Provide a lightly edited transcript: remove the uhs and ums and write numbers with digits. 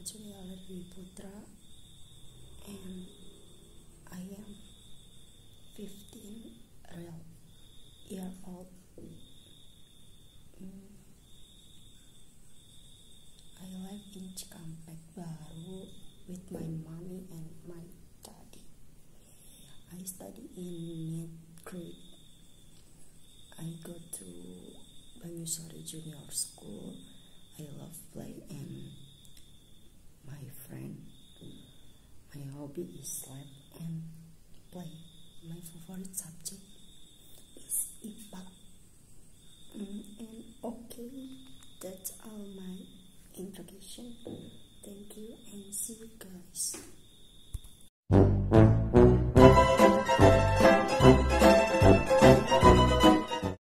Juliala Dwi Putra, and I am 15 year old. I live in Cikampek Baru with my mommy and my daddy. I study in mid-grade. I go to Banyusari Junior School. I love play and my friend. My hobby is sleep and play. My favorite subject is IPA. And okay, that's all my introduction. Thank you and see you guys.